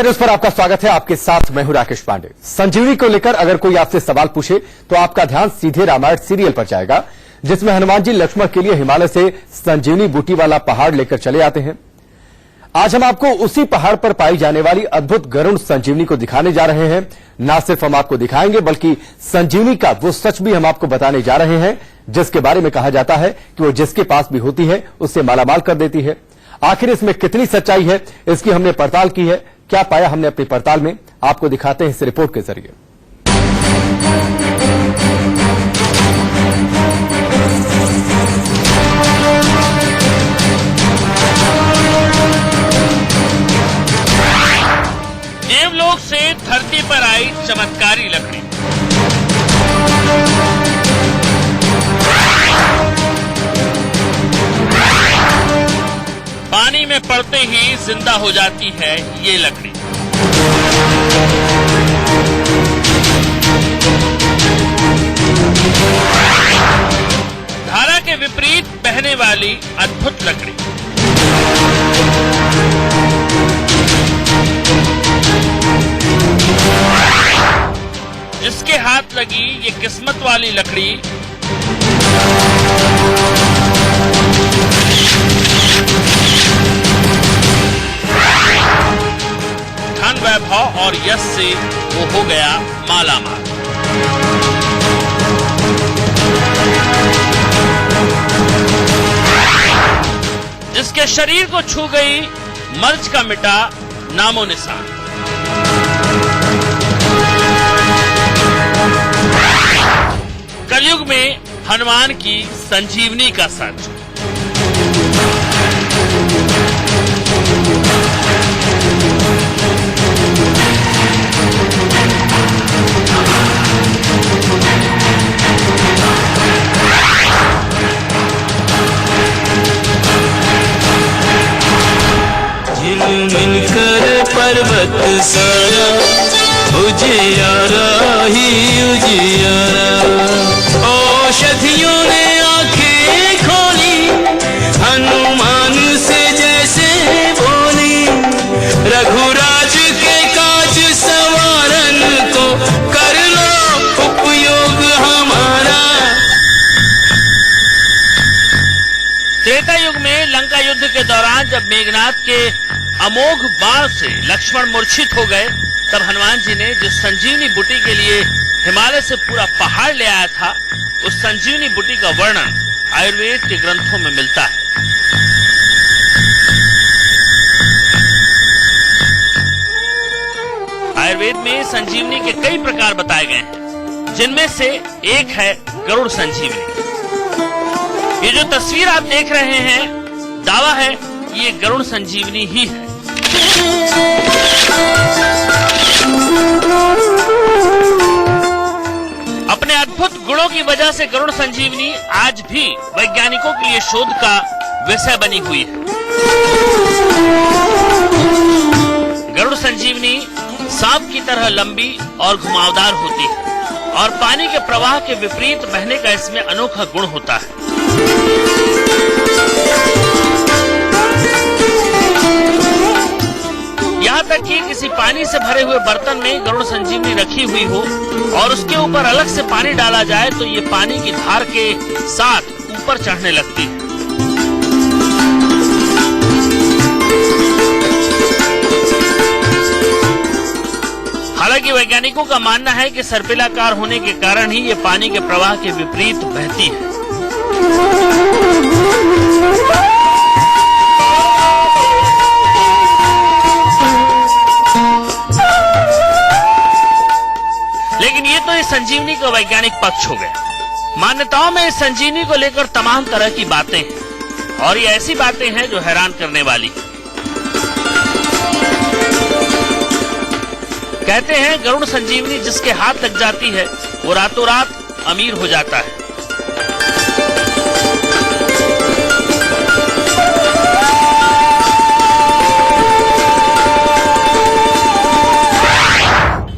India news पर आपका स्वागत है। आपके साथ मैं हूं राकेश पांडे। संजीवनी को लेकर अगर कोई आपसे सवाल पूछे तो आपका ध्यान सीधे रामायण सीरियल पर जाएगा, जिसमें हनुमान जी लक्ष्मण के लिए हिमालय से संजीवनी बूटी वाला पहाड़ लेकर चले आते हैं। आज हम आपको उसी पहाड़ पर पाई जाने वाली अद्भुत गरुड़ संजीवनी को दिखाने जा रहे हैं। न सिर्फ हम आपको दिखाएंगे बल्कि संजीवनी का वो सच भी हम आपको बताने जा रहे हैं, जिसके बारे में कहा जाता है कि वो जिसके पास भी होती है उससे मालामाल कर देती है। आखिर इसमें कितनी सच्चाई है, इसकी हमने पड़ताल की है। क्या पाया हमने अपनी पड़ताल में, आपको दिखाते हैं इस रिपोर्ट के जरिए। देवलोक से धरती पर आई चमत्कारी लकड़ी। पानी में पड़ते ही जिंदा हो जाती है ये लकड़ी। धारा के विपरीत बहने वाली अद्भुत लकड़ी। जिसके हाथ लगी ये किस्मत वाली लकड़ी धन वैभव और यश से वो हो गया मालामाल। जिसके शरीर को छू गई मर्ज का मिटा नामो निशान। कलयुग में हनुमान की संजीवनी का सच। झिलमिल कर पर्वत सारा उजियारा ही उजियारा। औषधियों ने आंखें खोली हनुमान से जैसे बोली। रघुराज के काज संवारन को कर लो उपयोग हमारा। त्रेता युग में लंका युद्ध के दौरान जब मेघनाथ के अमोघ बाण से लक्ष्मण मूर्छित हो गए, तब हनुमान जी ने जिस संजीवनी बूटी के लिए हिमालय से पूरा पहाड़ ले आया था, उस संजीवनी बूटी का वर्णन आयुर्वेद के ग्रंथों में मिलता है। आयुर्वेद में संजीवनी के कई प्रकार बताए गए हैं, जिनमें से एक है गरुड़ संजीवनी। ये जो तस्वीर आप देख रहे हैं, दावा है ये गरुड़ संजीवनी ही है। अपने अद्भुत गुणों की वजह से गरुड़ संजीवनी आज भी वैज्ञानिकों के लिए शोध का विषय बनी हुई है। गरुड़ संजीवनी सांप की तरह लंबी और घुमावदार होती है और पानी के प्रवाह के विपरीत बहने का इसमें अनोखा गुण होता है। यहाँ तक कि किसी पानी से भरे हुए बर्तन में गरुड़ संजीवनी रखी हुई हो और उसके ऊपर अलग से पानी डाला जाए तो ये पानी की धार के साथ ऊपर चढ़ने लगती है। हालांकि वैज्ञानिकों का मानना है कि सर्पिलाकार होने के कारण ही ये पानी के प्रवाह के विपरीत बहती है। लेकिन ये तो इस संजीवनी का वैज्ञानिक पक्ष हो गया। मान्यताओं में इस संजीवनी को लेकर तमाम तरह की बातें हैं और ये ऐसी बातें हैं जो हैरान करने वाली हैं। कहते हैं गरुड़ संजीवनी जिसके हाथ लग जाती है वो रातों रात अमीर हो जाता है।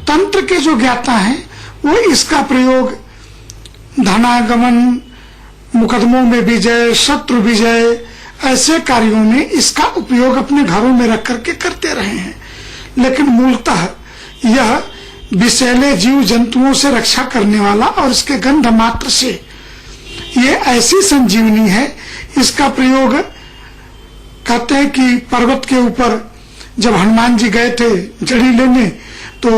तंत्र के जो ज्ञाता हैं वो इसका प्रयोग धनागमन, मुकदमों में विजय, शत्रु विजय, ऐसे कार्यों में इसका उपयोग अपने घरों में रख करके करते रहे हैं। लेकिन मूलतः यह विषैले जीव जंतुओं से रक्षा करने वाला और इसके गंध मात्र से ये ऐसी संजीवनी है। इसका प्रयोग कहते हैं कि पर्वत के ऊपर जब हनुमान जी गए थे जड़ी लेने, तो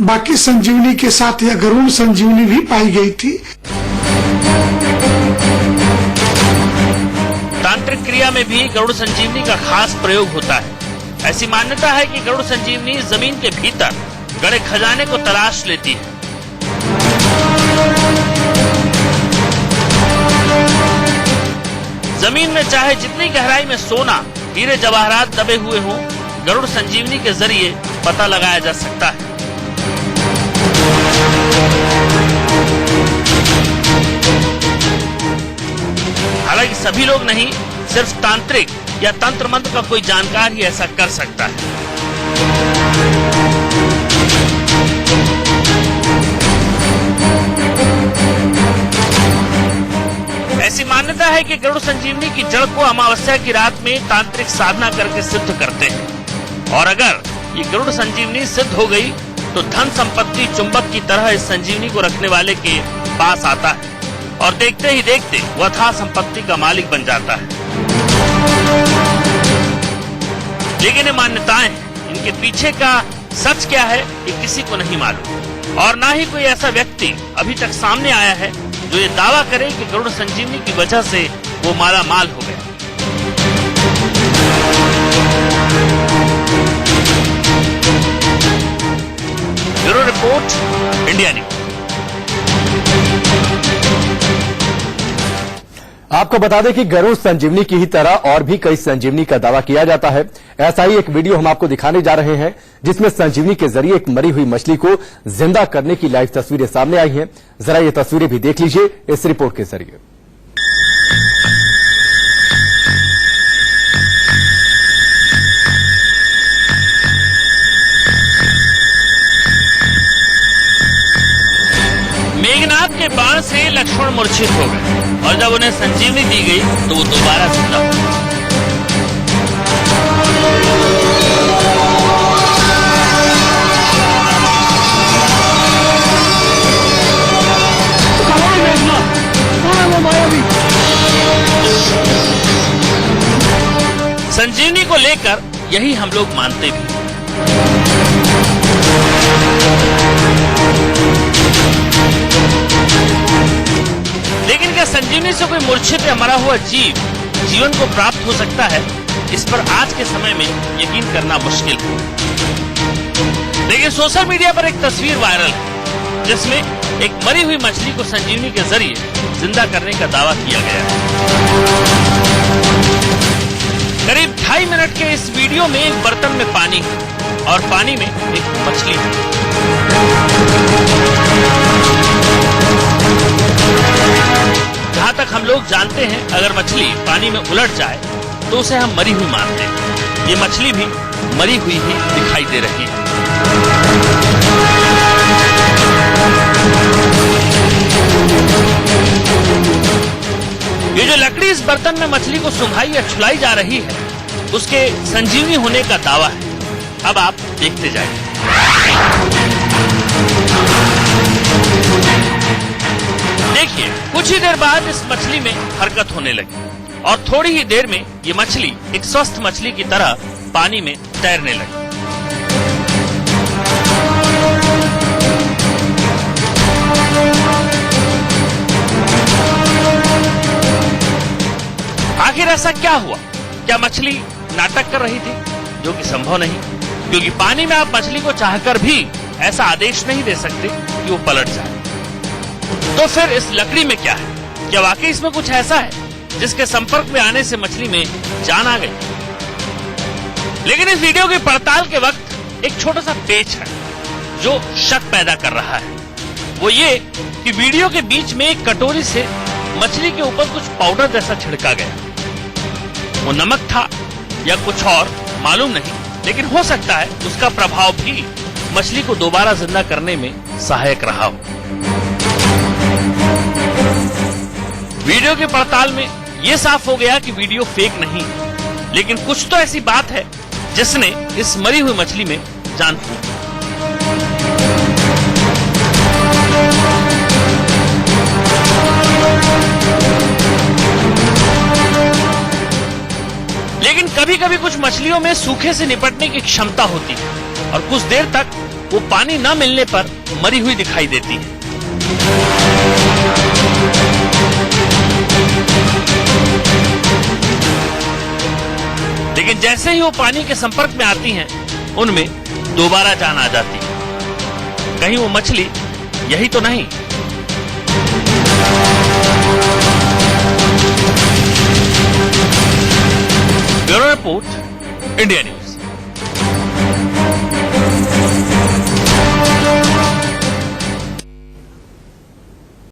बाकी संजीवनी के साथ यह गरुड़ संजीवनी भी पाई गई थी। तांत्रिक क्रिया में भी गरुड़ संजीवनी का खास प्रयोग होता है। ऐसी मान्यता है कि गरुड़ संजीवनी जमीन के भीतर गड़े खजाने को तलाश लेती है। जमीन में चाहे जितनी गहराई में सोना, हीरे जवाहरात दबे हुए हों, गरुड़ संजीवनी के जरिए पता लगाया जा सकता है। हालांकि सभी लोग नहीं, सिर्फ तांत्रिक या तंत्र मंत्र का कोई जानकार ही ऐसा कर सकता है। ऐसी मान्यता है कि गरुड़ संजीवनी की जड़ को अमावस्या की रात में तांत्रिक साधना करके सिद्ध करते हैं, और अगर ये गरुड़ संजीवनी सिद्ध हो गई तो धन संपत्ति चुंबक की तरह इस संजीवनी को रखने वाले के पास आता है और देखते ही देखते वह अथाह संपत्ति का मालिक बन जाता है। लेकिन ये मान्यताएं, इनके पीछे का सच क्या है ये किसी को नहीं मालूम, और ना ही कोई ऐसा व्यक्ति अभी तक सामने आया है जो ये दावा करे कि गरुड़ संजीवनी की वजह से वो माला माल हो गया। Bureau report, India news. आपको बता दें कि गरुड़ संजीवनी की ही तरह और भी कई संजीवनी का दावा किया जाता है। ऐसा ही एक वीडियो हम आपको दिखाने जा रहे हैं जिसमें संजीवनी के जरिए एक मरी हुई मछली को जिंदा करने की लाइव तस्वीरें सामने आई हैं। जरा ये तस्वीरें भी देख लीजिए इस रिपोर्ट के जरिए। मेघनाद के बाण से लक्ष्मण मूर्छित हो गए और जब उन्हें संजीवनी दी गई तो वो दोबारा जिंदा हो गए। संजीवनी को लेकर यही हम लोग मानते भी। लेकिन क्या संजीवनी से कोई मूर्छित या मरा हुआ जीव जीवन को प्राप्त हो सकता है? इस पर आज के समय में यकीन करना मुश्किल है। लेकिन सोशल मीडिया पर एक तस्वीर वायरल है जिसमें एक मरी हुई मछली को संजीवनी के जरिए जिंदा करने का दावा किया गया है। करीब 2.5 मिनट के इस वीडियो में एक बर्तन में पानी है और पानी में एक मछली है। जहाँ तक हम लोग जानते हैं, अगर मछली पानी में उलट जाए तो उसे हम मरी हुई मानते हैं। ये मछली भी मरी हुई ही दिखाई दे रही है। ये जो लकड़ी इस बर्तन में मछली को सुंघाई या छुलाई जा रही है, उसके संजीवनी होने का दावा है। अब आप देखते जाइए। देखिए, कुछ ही देर बाद इस मछली में हरकत होने लगी और थोड़ी ही देर में ये मछली एक स्वस्थ मछली की तरह पानी में तैरने लगी। आखिर ऐसा क्या हुआ? क्या मछली नाटक कर रही थी? जो कि संभव नहीं, क्योंकि पानी में आप मछली को चाहकर भी ऐसा आदेश नहीं दे सकते कि वो पलट जाए। तो फिर इस लकड़ी में क्या है? क्या वाकई इसमें कुछ ऐसा है जिसके संपर्क में आने से मछली में जान आ गई? लेकिन इस वीडियो की पड़ताल के वक्त एक छोटा सा पेच है जो शक पैदा कर रहा है। वो ये कि वीडियो के बीच में एक कटोरी से मछली के ऊपर कुछ पाउडर जैसा छिड़का गया। वो नमक था या कुछ और, मालूम नहीं, लेकिन हो सकता है उसका प्रभाव भी मछली को दोबारा जिंदा करने में सहायक रहा हो। वीडियो की पड़ताल में यह साफ हो गया कि वीडियो फेक नहीं है, लेकिन कुछ तो ऐसी बात है जिसने इस मरी हुई मछली में जानते हैं। लेकिन कभी कभी कुछ मछलियों में सूखे से निपटने की क्षमता होती है और कुछ देर तक वो पानी न मिलने पर मरी हुई दिखाई देती है। लेकिन जैसे ही वो पानी के संपर्क में आती हैं, उनमें दोबारा जान आ जाती है। कहीं वो मछली यही तो नहीं। Bureau report, India news.